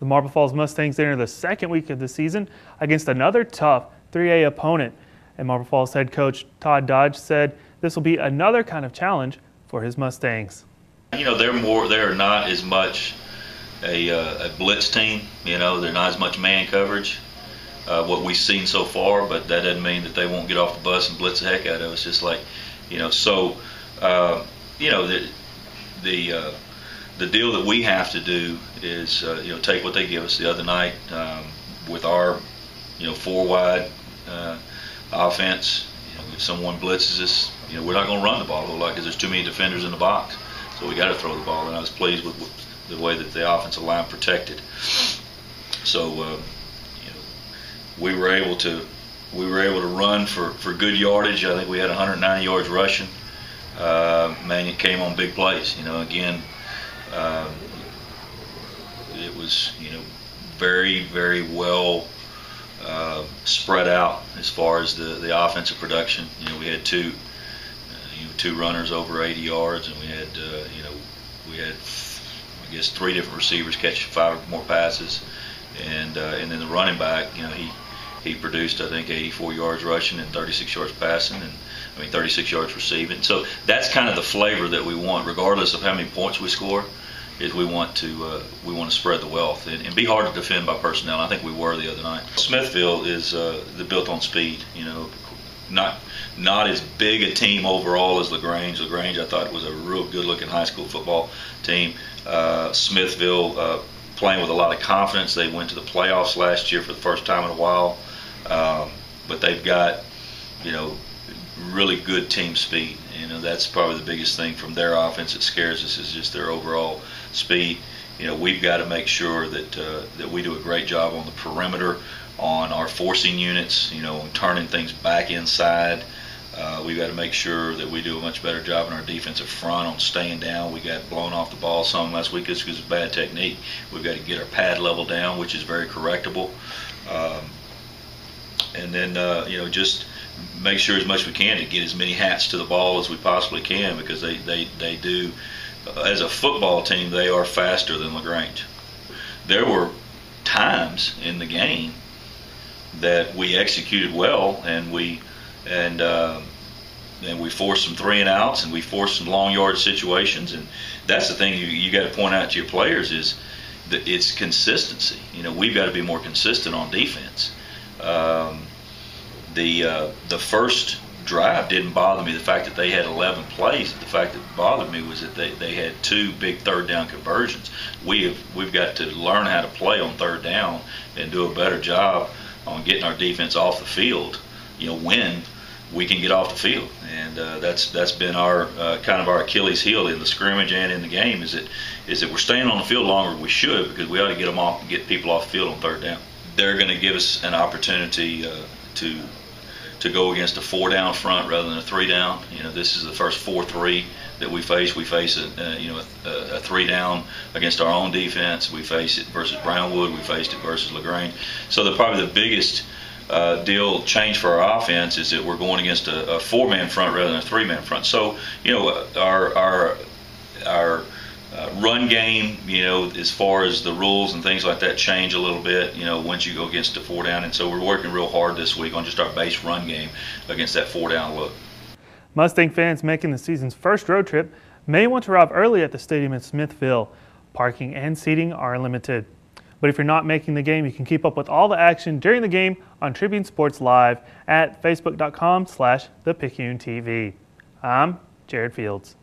The Marble Falls Mustangs enter the second week of the season against another tough 3A opponent. And Marble Falls head coach Todd Dodge said this will be another kind of challenge for his Mustangs. You know, they're not as much a blitz team. You know, they're not as much man coverage, what we've seen so far, but that doesn't mean that they won't get off the bus and blitz the heck out of us. Just like, you know, so, you know, the deal that we have to do is, you know, take what they give us. The other night with our, you know, four wide offense, you know, if someone blitzes us, you know, we're not going to run the ball a lot because there's too many defenders in the box. So we got to throw the ball, and I was pleased with the way that the offensive line protected. So, you know, we were able to run for good yardage. I think we had 190 yards rushing. Man, it came on big plays. You know, again, it was, you know, very well spread out as far as the offensive production. You know, we had two runners over 80 yards, and we had I guess 3 different receivers catch 5 or more passes, and then the running back, you know, he produced, I think, 84 yards rushing and 36 yards passing, and 36 yards receiving. So that's kind of the flavor that we want, regardless of how many points we score. Is we want to spread the wealth and be hard to defend by personnel. I think we were the other night. Smithville is built on speed. You know, not as big a team overall as LaGrange. LaGrange, I thought, was a real good-looking high school football team. Smithville playing with a lot of confidence. They went to the playoffs last year for the first time in a while, but they've got, you know, really good team speed. You know, that's probably the biggest thing from their offense that scares us, is just their overall speed. You know, we've got to make sure that we do a great job on the perimeter, on our forcing units, you know, turning things back inside. We've got to make sure that we do a much better job in our defensive front on staying down. We got blown off the ball some last week because of bad technique. We've got to get our pad level down, which is very correctable. And then, you know, just make sure as much as we can to get as many hats to the ball as we possibly can, because they do, as a football team, they are faster than LaGrange. There were times in the game that we executed well, and we forced some 3 and outs, and we forced some long yard situations. And that's the thing you got to point out to your players, is that it's consistency. You know, we've got to be more consistent on defense. The first drive didn't bother me, the fact that they had 11 plays. The fact that bothered me was that they had 2 big third down conversions. We've got to learn how to play on third down and do a better job on getting our defense off the field, you know, when we can get off the field. And that's been our kind of our Achilles heel in the scrimmage and in the game, is that we're staying on the field longer than we should, because we ought to get people off the field on third down. They're going to give us an opportunity to go against a 4-down front rather than a 3-down. You know, this is the first 4-3 that we face. We face a 3-down against our own defense. We face it versus Brownwood. We faced it versus LaGrange. So probably the biggest change for our offense is that we're going against a 4-man front rather than a 3-man front. So, you know, our run game, you know, as far as the rules and things like that, change a little bit, you know, once you go against a 4-down. And so we're working real hard this week on just our base run game against that 4-down look. Mustang fans making the season's first road trip may want to arrive early at the stadium in Smithville. Parking and seating are limited. But if you're not making the game, you can keep up with all the action during the game on Tribune Sports Live at facebook.com/ThePicayuneTV. I'm Jared Fields.